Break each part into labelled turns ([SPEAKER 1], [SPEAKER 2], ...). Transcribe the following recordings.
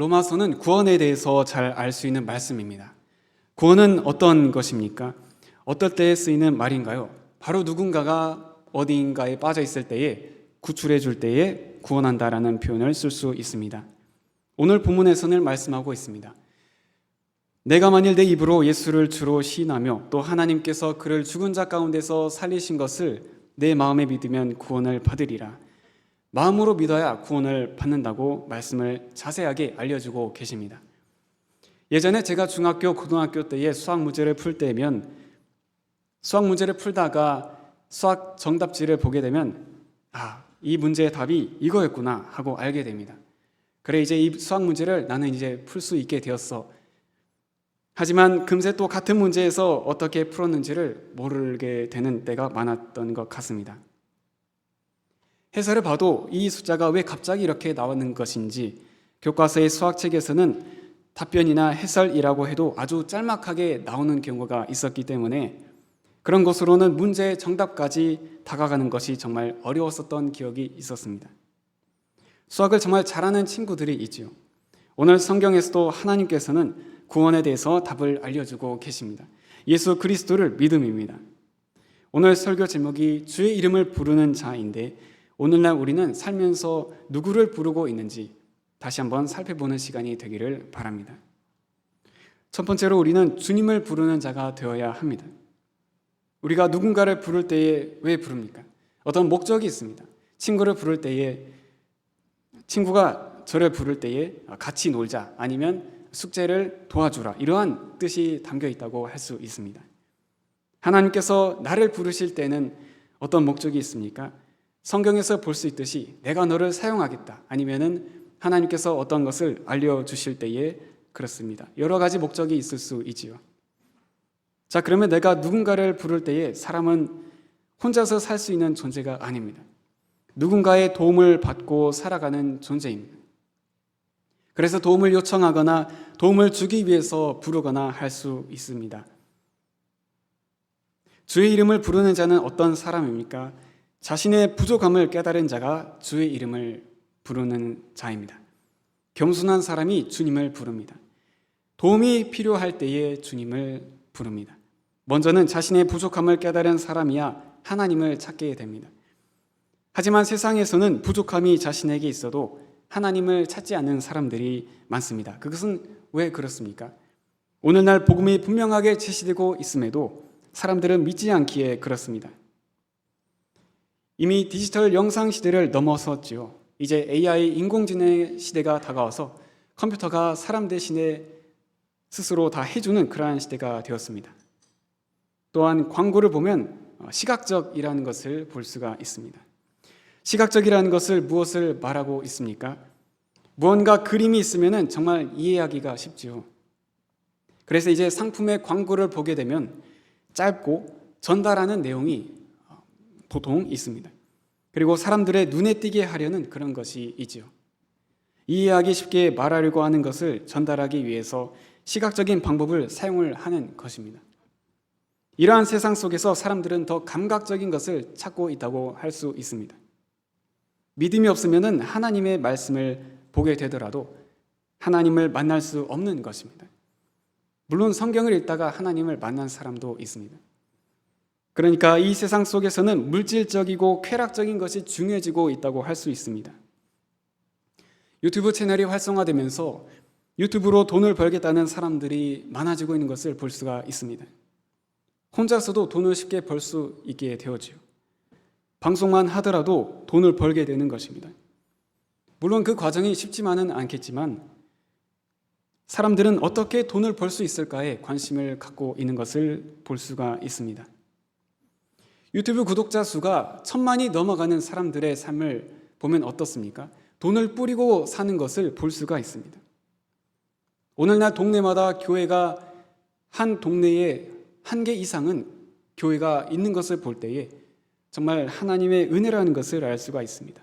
[SPEAKER 1] 로마서는 구원에 대해서 잘 알 수 있는 말씀입니다. 구원은 어떤 것입니까? 어떨 때에 쓰이는 말인가요? 바로 누군가가 어디인가에 빠져 있을 때에 구출해 줄 때에 구원한다라는 표현을 쓸 수 있습니다. 오늘 본문에서는 말씀하고 있습니다. 내가 만일 내 입으로 예수를 주로 시인하며 또 하나님께서 그를 죽은 자 가운데서 살리신 것을 내 마음에 믿으면 구원을 받으리라. 마음으로 믿어야 구원을 받는다고 말씀을 자세하게 알려주고 계십니다. 예전에 제가 중학교, 고등학교 때에 수학 문제를 풀 때면 수학 문제를 풀다가 수학 정답지를 보게 되면 이 문제의 답이 이거였구나 하고 알게 됩니다. 그래 이제 이 수학 문제를 나는 이제 풀 수 있게 되었어. 하지만 금세 또 같은 문제에서 어떻게 풀었는지를 모르게 되는 때가 많았던 것 같습니다. 해설을 봐도 이 숫자가 왜 갑자기 이렇게 나오는 것인지 교과서의 수학책에서는 답변이나 해설이라고 해도 아주 짤막하게 나오는 경우가 있었기 때문에 그런 것으로는 문제의 정답까지 다가가는 것이 정말 어려웠었던 기억이 있었습니다. 수학을 정말 잘하는 친구들이 있지요. 오늘 성경에서도 하나님께서는 구원에 대해서 답을 알려주고 계십니다. 예수 그리스도를 믿음입니다. 오늘 설교 제목이 주의 이름을 부르는 자인데 오늘날 우리는 살면서 누구를 부르고 있는지 다시 한번 살펴보는 시간이 되기를 바랍니다. 첫 번째로 우리는 주님을 부르는 자가 되어야 합니다. 우리가 누군가를 부를 때에 왜 부릅니까? 어떤 목적이 있습니다. 친구를 부를 때에 친구가 저를 부를 때에 같이 놀자 아니면 숙제를 도와주라 이러한 뜻이 담겨 있다고 할 수 있습니다. 하나님께서 나를 부르실 때는 어떤 목적이 있습니까? 성경에서 볼 수 있듯이 내가 너를 사용하겠다 아니면은 하나님께서 어떤 것을 알려주실 때에 그렇습니다. 여러 가지 목적이 있을 수 있지요. 자, 그러면 내가 누군가를 부를 때에 사람은 혼자서 살 수 있는 존재가 아닙니다. 누군가의 도움을 받고 살아가는 존재입니다. 그래서 도움을 요청하거나 도움을 주기 위해서 부르거나 할 수 있습니다. 주의 이름을 부르는 자는 어떤 사람입니까? 자신의 부족함을 깨달은 자가 주의 이름을 부르는 자입니다. 겸손한 사람이 주님을 부릅니다. 도움이 필요할 때에 주님을 부릅니다. 먼저는 자신의 부족함을 깨달은 사람이야 하나님을 찾게 됩니다. 하지만 세상에서는 부족함이 자신에게 있어도 하나님을 찾지 않는 사람들이 많습니다. 그것은 왜 그렇습니까? 오늘날 복음이 분명하게 제시되고 있음에도 사람들은 믿지 않기에 그렇습니다. 이미 디지털 영상 시대를 넘어섰지요. 이제 AI 인공지능 시대가 다가와서 컴퓨터가 사람 대신에 스스로 다 해주는 그러한 시대가 되었습니다. 또한 광고를 보면 시각적이라는 것을 볼 수가 있습니다. 시각적이라는 것을 무엇을 말하고 있습니까? 무언가 그림이 있으면 정말 이해하기가 쉽지요. 그래서 이제 상품의 광고를 보게 되면 짧고 전달하는 내용이 보통 있습니다. 그리고 사람들의 눈에 띄게 하려는 그런 것이 있지요. 이해하기 쉽게 말하려고 하는 것을 전달하기 위해서 시각적인 방법을 사용을 하는 것입니다. 이러한 세상 속에서 사람들은 더 감각적인 것을 찾고 있다고 할 수 있습니다. 믿음이 없으면 하나님의 말씀을 보게 되더라도 하나님을 만날 수 없는 것입니다. 물론 성경을 읽다가 하나님을 만난 사람도 있습니다. 그러니까 이 세상 속에서는 물질적이고 쾌락적인 것이 중요해지고 있다고 할 수 있습니다. 유튜브 채널이 활성화되면서 유튜브로 돈을 벌겠다는 사람들이 많아지고 있는 것을 볼 수가 있습니다. 혼자서도 돈을 쉽게 벌 수 있게 되었지요. 방송만 하더라도 돈을 벌게 되는 것입니다. 물론 그 과정이 쉽지만은 않겠지만 사람들은 어떻게 돈을 벌 수 있을까에 관심을 갖고 있는 것을 볼 수가 있습니다. 유튜브 구독자 수가 1000만이 넘어가는 사람들의 삶을 보면 어떻습니까? 돈을 뿌리고 사는 것을 볼 수가 있습니다. 오늘날 동네마다 교회가 한 동네에 한 개 이상은 교회가 있는 것을 볼 때에 정말 하나님의 은혜라는 것을 알 수가 있습니다.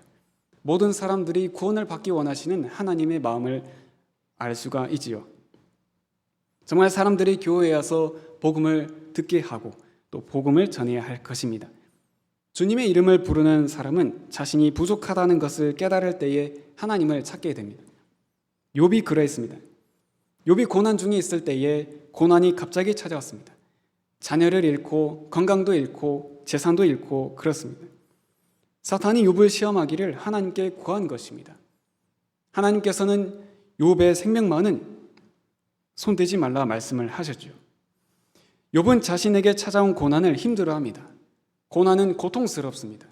[SPEAKER 1] 모든 사람들이 구원을 받기 원하시는 하나님의 마음을 알 수가 있지요. 정말 사람들이 교회에 와서 복음을 듣게 하고 또 복음을 전해야 할 것입니다. 주님의 이름을 부르는 사람은 자신이 부족하다는 것을 깨달을 때에 하나님을 찾게 됩니다. 욥이 그러했습니다. 욥이 고난 중에 있을 때에 고난이 갑자기 찾아왔습니다. 자녀를 잃고 건강도 잃고 재산도 잃고 그렇습니다. 사탄이 욥을 시험하기를 하나님께 구한 것입니다. 하나님께서는 욥의 생명만은 손대지 말라 말씀을 하셨죠. 욥은 자신에게 찾아온 고난을 힘들어합니다. 고난은 고통스럽습니다.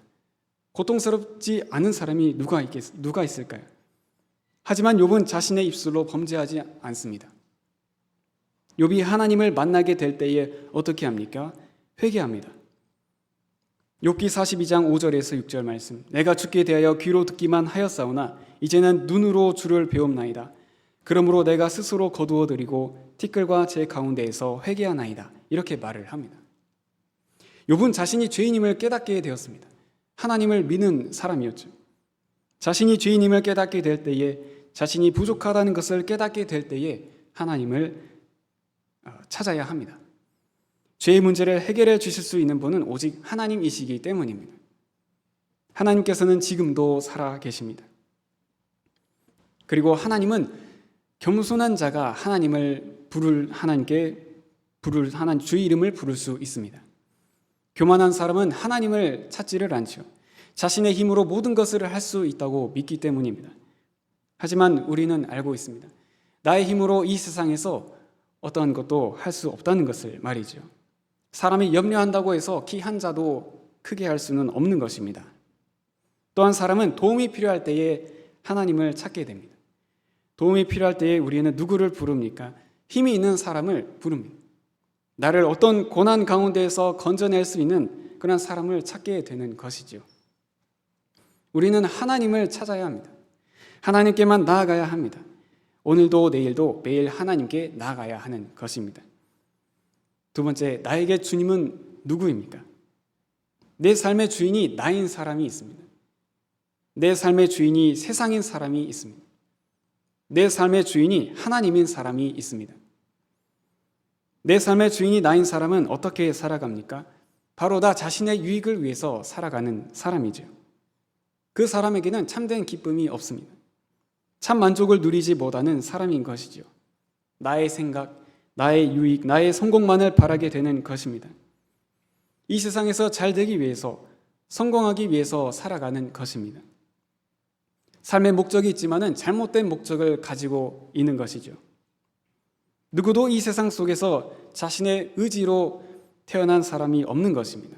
[SPEAKER 1] 고통스럽지 않은 사람이 누가 있을까요? 하지만 욥은 자신의 입술로 범죄하지 않습니다. 욥이 하나님을 만나게 될 때에 어떻게 합니까? 회개합니다. 욥기 42장 5절에서 6절 말씀. 내가 주께 대하여 귀로 듣기만 하였사오나 이제는 눈으로 주를 배움나이다. 그러므로 내가 스스로 거두어 드리고 티끌과 제 가운데에서 회개하나이다. 이렇게 말을 합니다. 욥은 자신이 죄인임을 깨닫게 되었습니다. 하나님을 믿는 사람이었죠. 자신이 죄인임을 깨닫게 될 때에, 자신이 부족하다는 것을 깨닫게 될 때에 하나님을 찾아야 합니다. 죄의 문제를 해결해 주실 수 있는 분은 오직 하나님이시기 때문입니다. 하나님께서는 지금도 살아 계십니다. 그리고 하나님은 겸손한 자가 하나님께 주의 이름을 부를 수 있습니다. 교만한 사람은 하나님을 찾지를 않죠. 자신의 힘으로 모든 것을 할 수 있다고 믿기 때문입니다. 하지만 우리는 알고 있습니다. 나의 힘으로 이 세상에서 어떠한 것도 할 수 없다는 것을 말이죠. 사람이 염려한다고 해서 키 한 자도 크게 할 수는 없는 것입니다. 또한 사람은 도움이 필요할 때에 하나님을 찾게 됩니다. 도움이 필요할 때에 우리는 누구를 부릅니까? 힘이 있는 사람을 부릅니다. 나를 어떤 고난 가운데에서 건져낼 수 있는 그런 사람을 찾게 되는 것이죠. 우리는 하나님을 찾아야 합니다. 하나님께만 나아가야 합니다. 오늘도 내일도 매일 하나님께 나아가야 하는 것입니다. 두 번째, 나에게 주님은 누구입니까? 내 삶의 주인이 나인 사람이 있습니다. 내 삶의 주인이 세상인 사람이 있습니다. 내 삶의 주인이 하나님인 사람이 있습니다. 내 삶의 주인이 나인 사람은 어떻게 살아갑니까? 바로 나 자신의 유익을 위해서 살아가는 사람이죠. 그 사람에게는 참된 기쁨이 없습니다. 참 만족을 누리지 못하는 사람인 것이죠. 나의 생각, 나의 유익, 나의 성공만을 바라게 되는 것입니다. 이 세상에서 잘 되기 위해서, 성공하기 위해서 살아가는 것입니다. 삶의 목적이 있지만은 잘못된 목적을 가지고 있는 것이죠. 누구도 이 세상 속에서 자신의 의지로 태어난 사람이 없는 것입니다.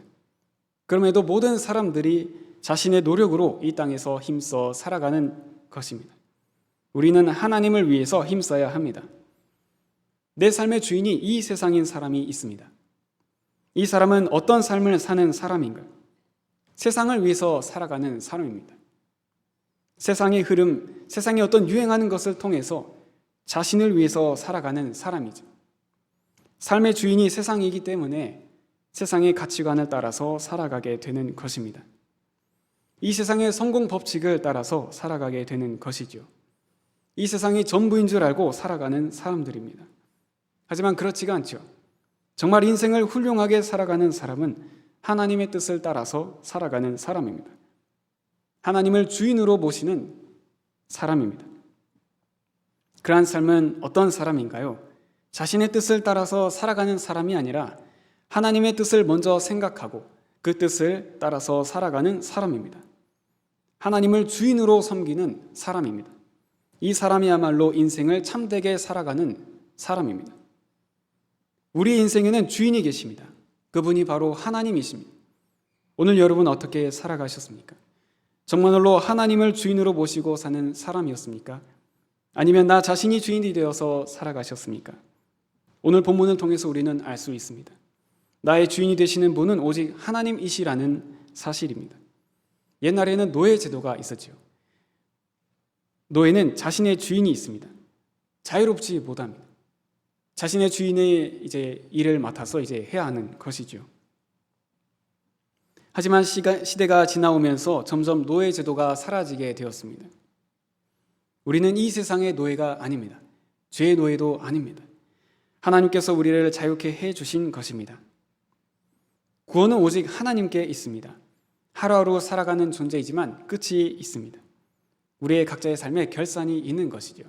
[SPEAKER 1] 그럼에도 모든 사람들이 자신의 노력으로 이 땅에서 힘써 살아가는 것입니다. 우리는 하나님을 위해서 힘써야 합니다. 내 삶의 주인이 이 세상인 사람이 있습니다. 이 사람은 어떤 삶을 사는 사람인가? 세상을 위해서 살아가는 사람입니다. 세상의 흐름, 세상의 어떤 유행하는 것을 통해서 자신을 위해서 살아가는 사람이죠. 삶의 주인이 세상이기 때문에 세상의 가치관을 따라서 살아가게 되는 것입니다. 이 세상의 성공 법칙을 따라서 살아가게 되는 것이죠. 이 세상이 전부인 줄 알고 살아가는 사람들입니다. 하지만 그렇지가 않죠. 정말 인생을 훌륭하게 살아가는 사람은 하나님의 뜻을 따라서 살아가는 사람입니다. 하나님을 주인으로 모시는 사람입니다. 그러한 삶은 어떤 사람인가요? 자신의 뜻을 따라서 살아가는 사람이 아니라 하나님의 뜻을 먼저 생각하고 그 뜻을 따라서 살아가는 사람입니다. 하나님을 주인으로 섬기는 사람입니다. 이 사람이야말로 인생을 참되게 살아가는 사람입니다. 우리 인생에는 주인이 계십니다. 그분이 바로 하나님이십니다. 오늘 여러분 어떻게 살아가셨습니까? 정말로 하나님을 주인으로 모시고 사는 사람이었습니까? 아니면 나 자신이 주인이 되어서 살아가셨습니까? 오늘 본문을 통해서 우리는 알 수 있습니다. 나의 주인이 되시는 분은 오직 하나님이시라는 사실입니다. 옛날에는 노예 제도가 있었죠. 노예는 자신의 주인이 있습니다. 자유롭지 못합니다. 자신의 주인의 일을 맡아서 해야 하는 것이죠. 하지만 시대가 지나오면서 점점 노예 제도가 사라지게 되었습니다. 우리는 이 세상의 노예가 아닙니다. 죄의 노예도 아닙니다. 하나님께서 우리를 자유케 해주신 것입니다. 구원은 오직 하나님께 있습니다. 하루하루 살아가는 존재이지만 끝이 있습니다. 우리의 각자의 삶에 결산이 있는 것이죠.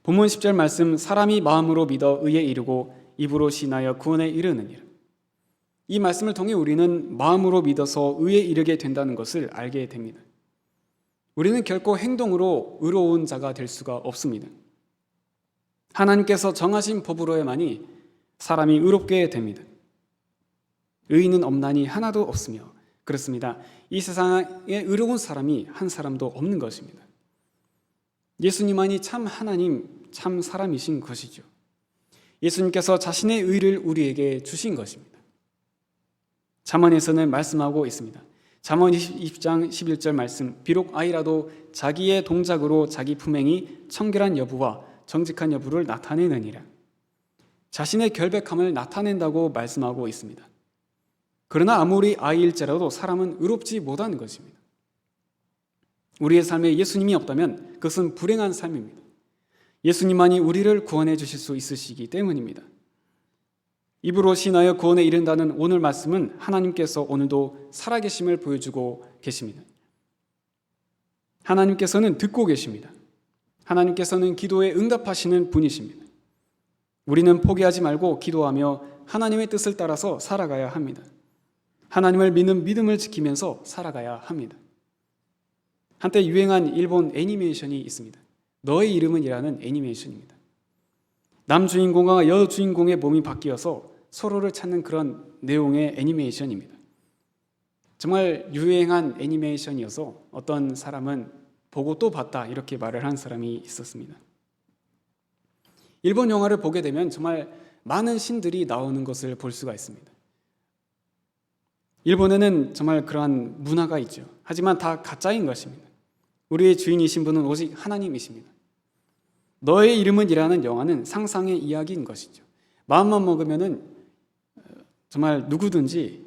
[SPEAKER 1] 본문 10절 말씀, 사람이 마음으로 믿어 의에 이르고 입으로 신하여 구원에 이르느니라. 이 말씀을 통해 우리는 마음으로 믿어서 의에 이르게 된다는 것을 알게 됩니다. 우리는 결코 행동으로 의로운 자가 될 수가 없습니다. 하나님께서 정하신 법으로야만이 사람이 의롭게 됩니다. 의인은 없나니 하나도 없으며, 그렇습니다. 이 세상에 의로운 사람이 한 사람도 없는 것입니다. 예수님만이 참 하나님, 참 사람이신 것이죠. 예수님께서 자신의 의를 우리에게 주신 것입니다. 잠언에서는 말씀하고 있습니다. 잠언 20장 11절 말씀, 비록 아이라도 자기의 동작으로 자기 품행이 청결한 여부와 정직한 여부를 나타내느니라. 자신의 결백함을 나타낸다고 말씀하고 있습니다. 그러나 아무리 아이일지라도 사람은 의롭지 못하는 것입니다. 우리의 삶에 예수님이 없다면 그것은 불행한 삶입니다. 예수님만이 우리를 구원해 주실 수 있으시기 때문입니다. 입으로 신하여 구원에 이른다는 오늘 말씀은 하나님께서 오늘도 살아계심을 보여주고 계십니다. 하나님께서는 듣고 계십니다. 하나님께서는 기도에 응답하시는 분이십니다. 우리는 포기하지 말고 기도하며 하나님의 뜻을 따라서 살아가야 합니다. 하나님을 믿는 믿음을 지키면서 살아가야 합니다. 한때 유행한 일본 애니메이션이 있습니다. 너의 이름은 이라는 애니메이션입니다. 남주인공과 여주인공의 몸이 바뀌어서 서로를 찾는 그런 내용의 애니메이션입니다. 정말 유행한 애니메이션이어서 어떤 사람은 보고 또 봤다 이렇게 말을 한 사람이 있었습니다. 일본 영화를 보게 되면 정말 많은 신들이 나오는 것을 볼 수가 있습니다. 일본에는 정말 그러한 문화가 있죠. 하지만 다 가짜인 것입니다. 우리의 주인이신 분은 오직 하나님이십니다. 너의 이름은 이라는 영화는 상상의 이야기인 것이죠. 마음만 먹으면은 정말 누구든지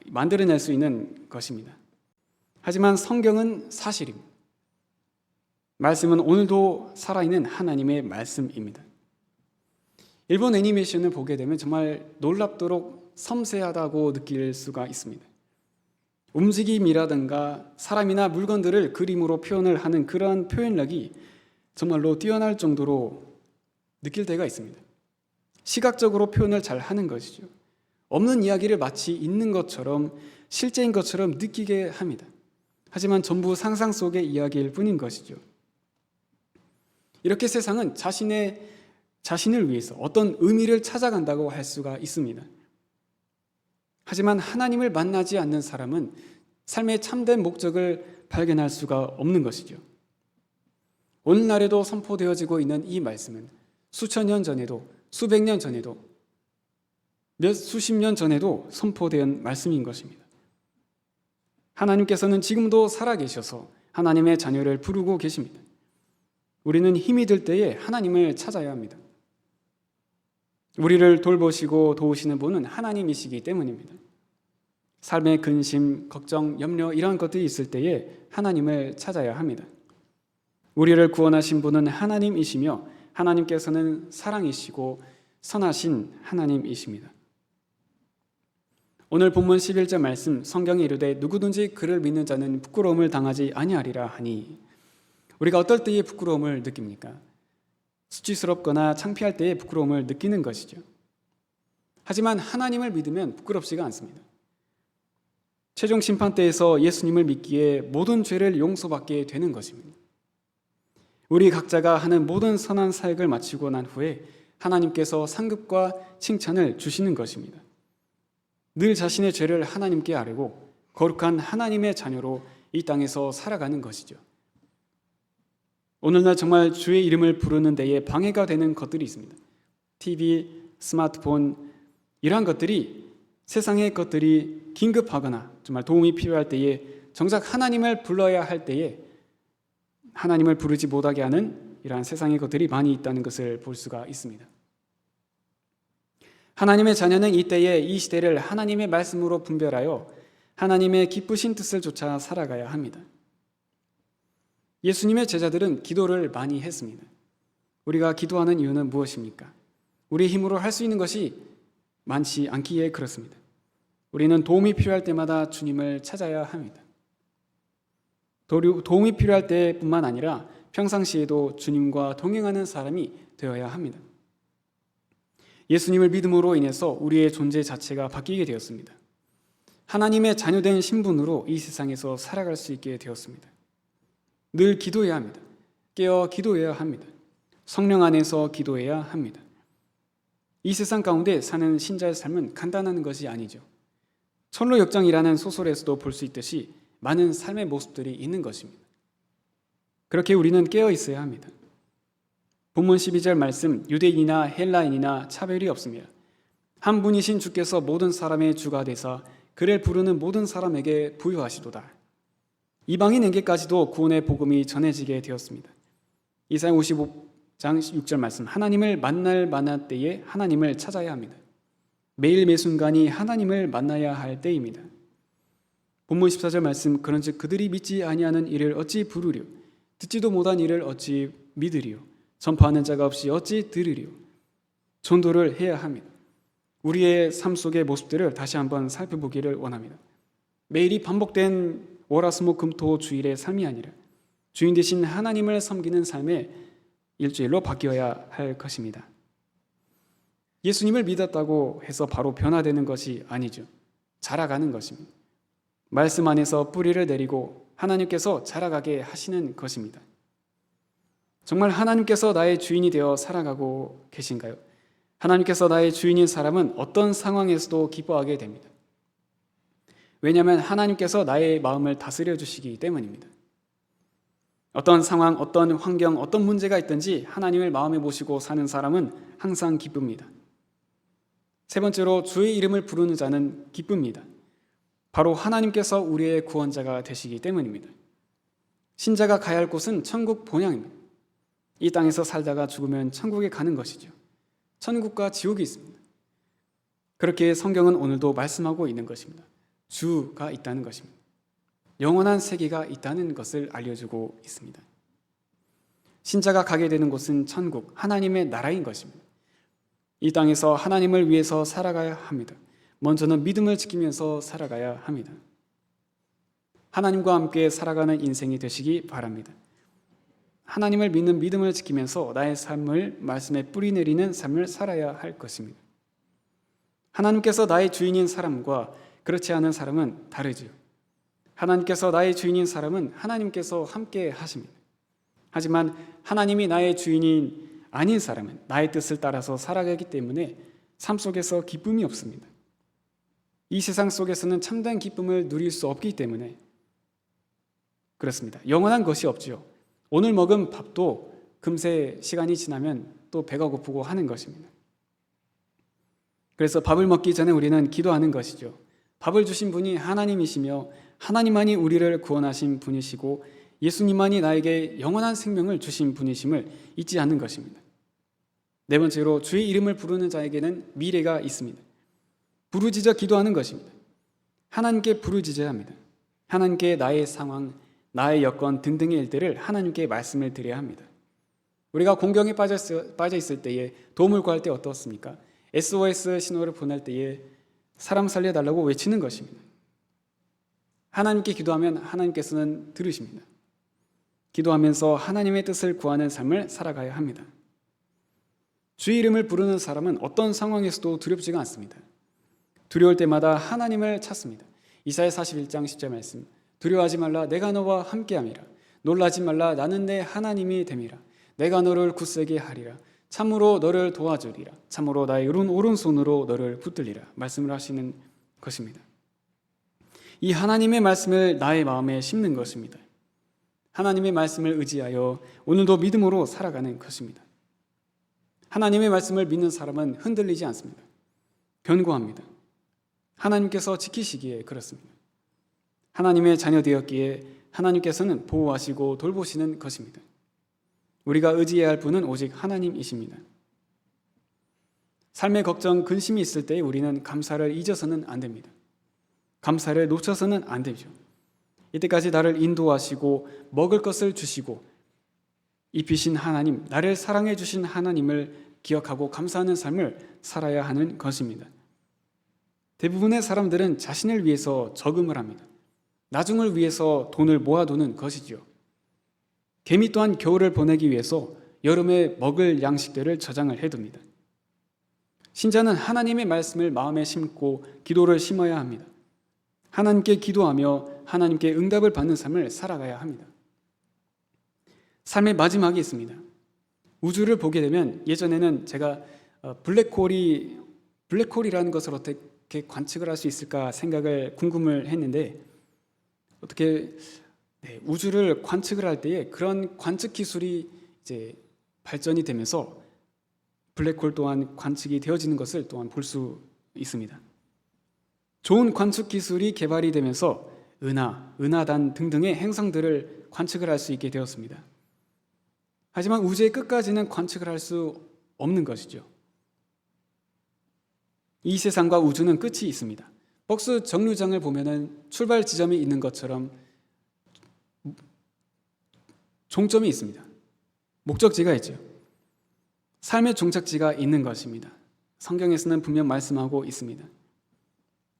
[SPEAKER 1] 만들어낼 수 있는 것입니다. 하지만 성경은 사실입니다. 말씀은 오늘도 살아있는 하나님의 말씀입니다. 일본 애니메이션을 보게 되면 정말 놀랍도록 섬세하다고 느낄 수가 있습니다. 움직임이라든가 사람이나 물건들을 그림으로 표현을 하는 그러한 표현력이 정말로 뛰어날 정도로 느낄 때가 있습니다. 시각적으로 표현을 잘 하는 것이죠. 없는 이야기를 마치 있는 것처럼 실제인 것처럼 느끼게 합니다. 하지만 전부 상상 속의 이야기일 뿐인 것이죠. 이렇게 세상은 자신을 위해서 어떤 의미를 찾아간다고 할 수가 있습니다. 하지만 하나님을 만나지 않는 사람은 삶의 참된 목적을 발견할 수가 없는 것이죠. 오늘날에도 선포되어지고 있는 이 말씀은 수천 년 전에도, 수백 년 전에도, 수십 년 전에도 선포된 말씀인 것입니다. 하나님께서는 지금도 살아계셔서 하나님의 자녀를 부르고 계십니다. 우리는 힘이 들 때에 하나님을 찾아야 합니다. 우리를 돌보시고 도우시는 분은 하나님이시기 때문입니다. 삶의 근심, 걱정, 염려 이런 것들이 있을 때에 하나님을 찾아야 합니다. 우리를 구원하신 분은 하나님이시며 하나님께서는 사랑이시고 선하신 하나님이십니다. 오늘 본문 11절 말씀, 성경에 이르되 누구든지 그를 믿는 자는 부끄러움을 당하지 아니하리라 하니, 우리가 어떨 때에 부끄러움을 느낍니까? 수치스럽거나 창피할 때에 부끄러움을 느끼는 것이죠. 하지만 하나님을 믿으면 부끄럽지가 않습니다. 최종 심판대에서 예수님을 믿기에 모든 죄를 용서받게 되는 것입니다. 우리 각자가 하는 모든 선한 사역을 마치고 난 후에 하나님께서 상급과 칭찬을 주시는 것입니다. 늘 자신의 죄를 하나님께 아뢰고 거룩한 하나님의 자녀로 이 땅에서 살아가는 것이죠. 오늘날 정말 주의 이름을 부르는 데에 방해가 되는 것들이 있습니다. TV, 스마트폰 이러한 것들이, 세상의 것들이 긴급하거나 정말 도움이 필요할 때에, 정작 하나님을 불러야 할 때에 하나님을 부르지 못하게 하는 이러한 세상의 것들이 많이 있다는 것을 볼 수가 있습니다. 하나님의 자녀는 이때에 이 시대를 하나님의 말씀으로 분별하여 하나님의 기쁘신 뜻을 쫓아 살아가야 합니다. 예수님의 제자들은 기도를 많이 했습니다. 우리가 기도하는 이유는 무엇입니까? 우리의 힘으로 할 수 있는 것이 많지 않기에 그렇습니다. 우리는 도움이 필요할 때마다 주님을 찾아야 합니다. 도움이 필요할 때뿐만 아니라 평상시에도 주님과 동행하는 사람이 되어야 합니다. 예수님을 믿음으로 인해서 우리의 존재 자체가 바뀌게 되었습니다. 하나님의 자녀된 신분으로 이 세상에서 살아갈 수 있게 되었습니다. 늘 기도해야 합니다. 깨어 기도해야 합니다. 성령 안에서 기도해야 합니다. 이 세상 가운데 사는 신자의 삶은 간단한 것이 아니죠. 철로역정이라는 소설에서도 볼 수 있듯이 많은 삶의 모습들이 있는 것입니다. 그렇게 우리는 깨어 있어야 합니다. 본문 12절 말씀, 유대인이나 헬라인이나 차별이 없습니다. 한 분이신 주께서 모든 사람의 주가 되사 그를 부르는 모든 사람에게 부유하시도다. 이방인에게까지도 구원의 복음이 전해지게 되었습니다. 이사야 55장 6절 말씀, 하나님을 만날 만한 때에 하나님을 찾아야 합니다. 매일 매순간이 하나님을 만나야 할 때입니다. 본문 14절 말씀, 그런즉 그들이 믿지 아니하는 이를 어찌 부르리요? 듣지도 못한 이를 어찌 믿으리요? 전파하는 자가 없이 어찌 들으리요? 전도를 해야 합니다. 우리의 삶 속의 모습들을 다시 한번 살펴보기를 원합니다. 매일이 반복된 월화수목금토 주일의 삶이 아니라 주인 되신 하나님을 섬기는 삶의 일주일로 바뀌어야 할 것입니다. 예수님을 믿었다고 해서 바로 변화되는 것이 아니죠. 자라가는 것입니다. 말씀 안에서 뿌리를 내리고 하나님께서 자라가게 하시는 것입니다. 정말 하나님께서 나의 주인이 되어 살아가고 계신가요? 하나님께서 나의 주인인 사람은 어떤 상황에서도 기뻐하게 됩니다. 왜냐하면 하나님께서 나의 마음을 다스려 주시기 때문입니다. 어떤 상황, 어떤 환경, 어떤 문제가 있든지 하나님을 마음에 모시고 사는 사람은 항상 기쁩니다. 세 번째로 주의 이름을 부르는 자는 기쁩니다. 바로 하나님께서 우리의 구원자가 되시기 때문입니다. 신자가 가야 할 곳은 천국 본향입니다. 이 땅에서 살다가 죽으면 천국에 가는 것이죠. 천국과 지옥이 있습니다. 그렇게 성경은 오늘도 말씀하고 있는 것입니다. 주가 있다는 것입니다. 영원한 세계가 있다는 것을 알려주고 있습니다. 신자가 가게 되는 곳은 천국, 하나님의 나라인 것입니다. 이 땅에서 하나님을 위해서 살아가야 합니다. 먼저는 믿음을 지키면서 살아가야 합니다. 하나님과 함께 살아가는 인생이 되시기 바랍니다. 하나님을 믿는 믿음을 지키면서 나의 삶을 말씀에 뿌리 내리는 삶을 살아야 할 것입니다. 하나님께서 나의 주인인 사람과 그렇지 않은 사람은 다르지요. 하나님께서 나의 주인인 사람은 하나님께서 함께 하십니다. 하지만 하나님이 나의 주인인 아닌 사람은 나의 뜻을 따라서 살아가기 때문에 삶 속에서 기쁨이 없습니다. 이 세상 속에서는 참된 기쁨을 누릴 수 없기 때문에 그렇습니다. 영원한 것이 없지요. 오늘 먹은 밥도 금세 시간이 지나면 또 배가 고프고 하는 것입니다. 그래서 밥을 먹기 전에 우리는 기도하는 것이죠. 밥을 주신 분이 하나님이시며 하나님만이 우리를 구원하신 분이시고 예수님만이 나에게 영원한 생명을 주신 분이심을 잊지 않는 것입니다. 네 번째로 주의 이름을 부르는 자에게는 미래가 있습니다. 부르짖어 기도하는 것입니다. 하나님께 부르짖어야 합니다. 하나님께 나의 상황, 나의 여건 등등의 일들을 하나님께 말씀을 드려야 합니다. 우리가 공경에 빠져 있을 때에 도움을 구할 때 어떻습니까? SOS 신호를 보낼 때에 사람 살려달라고 외치는 것입니다. 하나님께 기도하면 하나님께서는 들으십니다. 기도하면서 하나님의 뜻을 구하는 삶을 살아가야 합니다. 주의 이름을 부르는 사람은 어떤 상황에서도 두렵지가 않습니다. 두려울 때마다 하나님을 찾습니다. 이사야 41장 10절 말씀, 두려워하지 말라, 내가 너와 함께함이라. 놀라지 말라, 나는 내 하나님이 됨이라. 내가 너를 굳세게 하리라. 참으로 너를 도와주리라. 참으로 나의 오른손으로 너를 붙들리라. 말씀을 하시는 것입니다. 이 하나님의 말씀을 나의 마음에 심는 것입니다. 하나님의 말씀을 의지하여 오늘도 믿음으로 살아가는 것입니다. 하나님의 말씀을 믿는 사람은 흔들리지 않습니다. 견고합니다. 하나님께서 지키시기에 그렇습니다. 하나님의 자녀 되었기에 하나님께서는 보호하시고 돌보시는 것입니다. 우리가 의지해야 할 분은 오직 하나님이십니다. 삶의 걱정, 근심이 있을 때 우리는 감사를 잊어서는 안 됩니다. 감사를 놓쳐서는 안 되죠. 이때까지 나를 인도하시고 먹을 것을 주시고 입히신 하나님, 나를 사랑해 주신 하나님을 기억하고 감사하는 삶을 살아야 하는 것입니다. 대부분의 사람들은 자신을 위해서 저금을 합니다. 나중을 위해서 돈을 모아두는 것이지요. 개미 또한 겨울을 보내기 위해서 여름에 먹을 양식들을 저장을 해둡니다. 신자는 하나님의 말씀을 마음에 심고 기도를 심어야 합니다. 하나님께 기도하며 하나님께 응답을 받는 삶을 살아가야 합니다. 삶의 마지막이 있습니다. 우주를 보게 되면 예전에는 제가 블랙홀이라는 것을 어떻게 관측을 할 수 있을까 생각을 궁금을 했는데 어떻게 우주를 관측을 할 때에 그런 관측 기술이 이제 발전이 되면서 블랙홀 또한 관측이 되어지는 것을 또한 볼 수 있습니다. 좋은 관측 기술이 개발이 되면서 은하단 등등의 행성들을 관측을 할 수 있게 되었습니다. 하지만 우주의 끝까지는 관측을 할 수 없는 것이죠. 이 세상과 우주는 끝이 있습니다. 버스 정류장을 보면은 출발 지점이 있는 것처럼 종점이 있습니다. 목적지가 있죠. 삶의 종착지가 있는 것입니다. 성경에서는 분명 말씀하고 있습니다.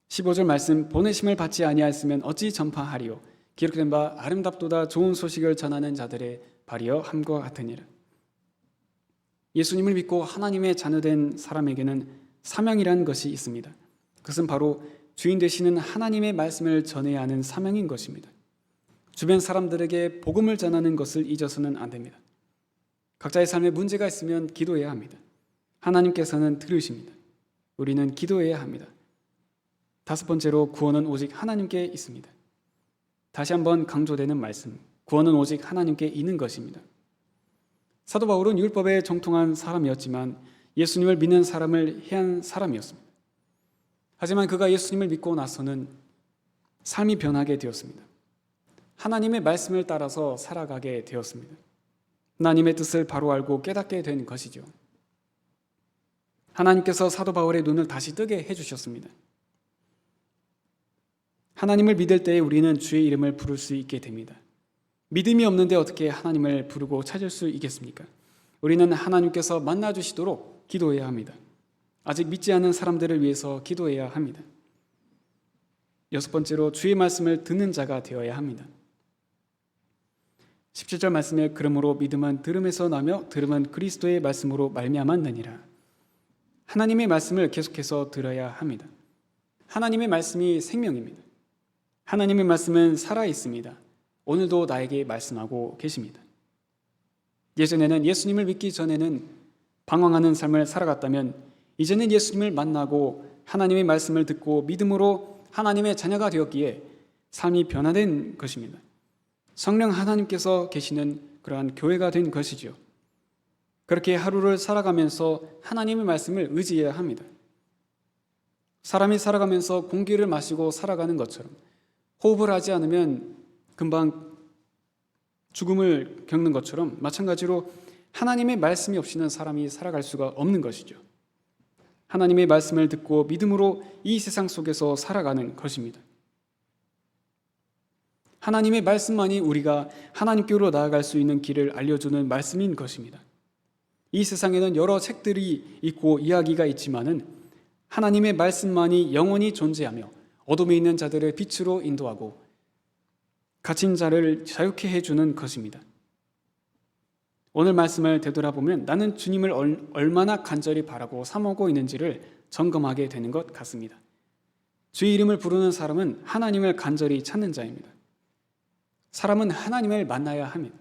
[SPEAKER 1] 15절 말씀, 보내심을 받지 아니하였으면 어찌 전파하리요. 기록된 바 아름답도다 좋은 소식을 전하는 자들의 발이여 함과 같으니라. 예수님을 믿고 하나님의 자녀된 사람에게는 사명이라는 것이 있습니다. 그것은 바로 주인 되시는 하나님의 말씀을 전해야 하는 사명인 것입니다. 주변 사람들에게 복음을 전하는 것을 잊어서는 안 됩니다. 각자의 삶에 문제가 있으면 기도해야 합니다. 하나님께서는 들으십니다. 우리는 기도해야 합니다. 5번째로 구원은 오직 하나님께 있습니다. 다시 한번 강조되는 말씀, 구원은 오직 하나님께 있는 것입니다. 사도 바울은 율법에 정통한 사람이었지만 예수님을 믿는 사람을 해한 사람이었습니다. 하지만 그가 예수님을 믿고 나서는 삶이 변하게 되었습니다. 하나님의 말씀을 따라서 살아가게 되었습니다. 하나님의 뜻을 바로 알고 깨닫게 된 것이죠. 하나님께서 사도 바울의 눈을 다시 뜨게 해주셨습니다. 하나님을 믿을 때에 우리는 주의 이름을 부를 수 있게 됩니다. 믿음이 없는데 어떻게 하나님을 부르고 찾을 수 있겠습니까? 우리는 하나님께서 만나주시도록 기도해야 합니다. 아직 믿지 않는 사람들을 위해서 기도해야 합니다. 6번째로 주의 말씀을 듣는 자가 되어야 합니다. 17절 말씀에 그러므로 믿음은 들음에서 나며 들음은 그리스도의 말씀으로 말미암았느니라. 하나님의 말씀을 계속해서 들어야 합니다. 하나님의 말씀이 생명입니다. 하나님의 말씀은 살아있습니다. 오늘도 나에게 말씀하고 계십니다. 예전에는 예수님을 믿기 전에는 방황하는 삶을 살아갔다면 이제는 예수님을 만나고 하나님의 말씀을 듣고 믿음으로 하나님의 자녀가 되었기에 삶이 변화된 것입니다. 성령 하나님께서 계시는 그러한 교회가 된 것이죠. 그렇게 하루를 살아가면서 하나님의 말씀을 의지해야 합니다. 사람이 살아가면서 공기를 마시고 살아가는 것처럼 호흡을 하지 않으면 금방 죽음을 겪는 것처럼 마찬가지로 하나님의 말씀이 없이는 사람이 살아갈 수가 없는 것이죠. 하나님의 말씀을 듣고 믿음으로 이 세상 속에서 살아가는 것입니다. 하나님의 말씀만이 우리가 하나님께로 나아갈 수 있는 길을 알려주는 말씀인 것입니다. 이 세상에는 여러 책들이 있고 이야기가 있지만은 하나님의 말씀만이 영원히 존재하며 어둠에 있는 자들을 빛으로 인도하고 갇힌 자를 자유케 해주는 것입니다. 오늘 말씀을 되돌아보면 나는 주님을 얼마나 간절히 바라고 사모하고 있는지를 점검하게 되는 것 같습니다. 주의 이름을 부르는 사람은 하나님을 간절히 찾는 자입니다. 사람은 하나님을 만나야 합니다.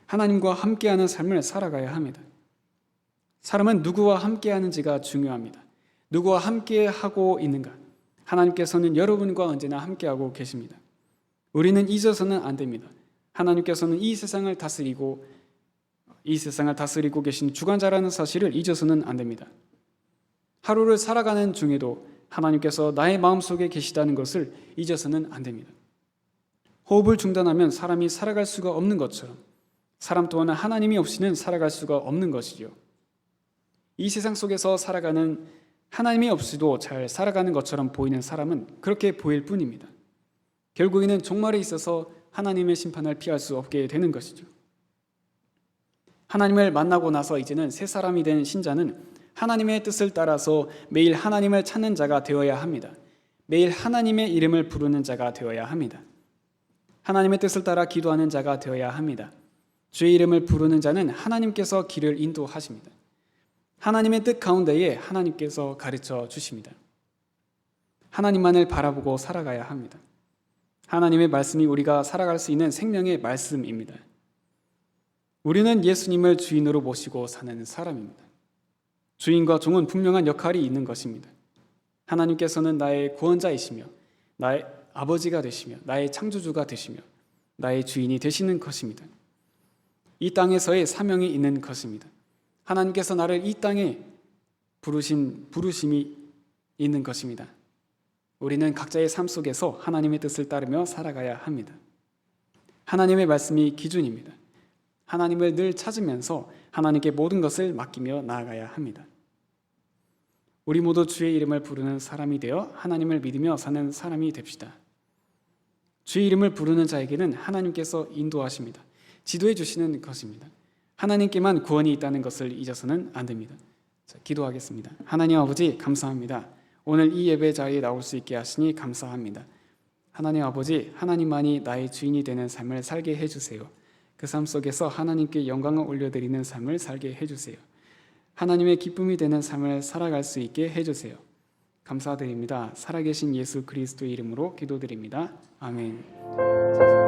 [SPEAKER 1] 하나님과 함께하는 삶을 살아가야 합니다. 사람은 누구와 함께하는지가 중요합니다. 누구와 함께하고 있는가? 하나님께서는 여러분과 언제나 함께하고 계십니다. 우리는 잊어서는 안 됩니다. 하나님께서는 이 세상을 다스리고 계신 주관자라는 사실을 잊어서는 안 됩니다. 하루를 살아가는 중에도 하나님께서 나의 마음속에 계시다는 것을 잊어서는 안 됩니다. 호흡을 중단하면 사람이 살아갈 수가 없는 것처럼 사람 또한 하나님이 없이는 살아갈 수가 없는 것이죠. 이 세상 속에서 살아가는 하나님이 없이도 잘 살아가는 것처럼 보이는 사람은 그렇게 보일 뿐입니다. 결국에는 종말에 있어서 하나님의 심판을 피할 수 없게 되는 것이죠. 하나님을 만나고 나서 이제는 새 사람이 된 신자는 하나님의 뜻을 따라서 매일 하나님을 찾는 자가 되어야 합니다. 매일 하나님의 이름을 부르는 자가 되어야 합니다. 하나님의 뜻을 따라 기도하는 자가 되어야 합니다. 주의 이름을 부르는 자는 하나님께서 길을 인도하십니다. 하나님의 뜻 가운데에 하나님께서 가르쳐 주십니다. 하나님만을 바라보고 살아가야 합니다. 하나님의 말씀이 우리가 살아갈 수 있는 생명의 말씀입니다. 우리는 예수님을 주인으로 모시고 사는 사람입니다. 주인과 종은 분명한 역할이 있는 것입니다. 하나님께서는 나의 구원자이시며 나의 아버지가 되시며 나의 창조주가 되시며 나의 주인이 되시는 것입니다. 이 땅에서의 사명이 있는 것입니다. 하나님께서 나를 이 땅에 부르심이 있는 것입니다. 우리는 각자의 삶 속에서 하나님의 뜻을 따르며 살아가야 합니다. 하나님의 말씀이 기준입니다. 하나님을 늘 찾으면서 하나님께 모든 것을 맡기며 나아가야 합니다. 우리 모두 주의 이름을 부르는 사람이 되어 하나님을 믿으며 사는 사람이 됩시다. 주의 이름을 부르는 자에게는 하나님께서 인도하십니다. 지도해 주시는 것입니다. 하나님께만 구원이 있다는 것을 잊어서는 안 됩니다. 자, 기도하겠습니다. 하나님 아버지 감사합니다. 오늘 이 예배 자리에 나올 수 있게 하시니 감사합니다. 하나님 아버지, 하나님만이 나의 주인이 되는 삶을 살게 해주세요. 그 삶 속에서 하나님께 영광을 올려드리는 삶을 살게 해주세요. 하나님의 기쁨이 되는 삶을 살아갈 수 있게 해주세요. 감사드립니다. 살아계신 예수 그리스도의 이름으로 기도드립니다. 아멘.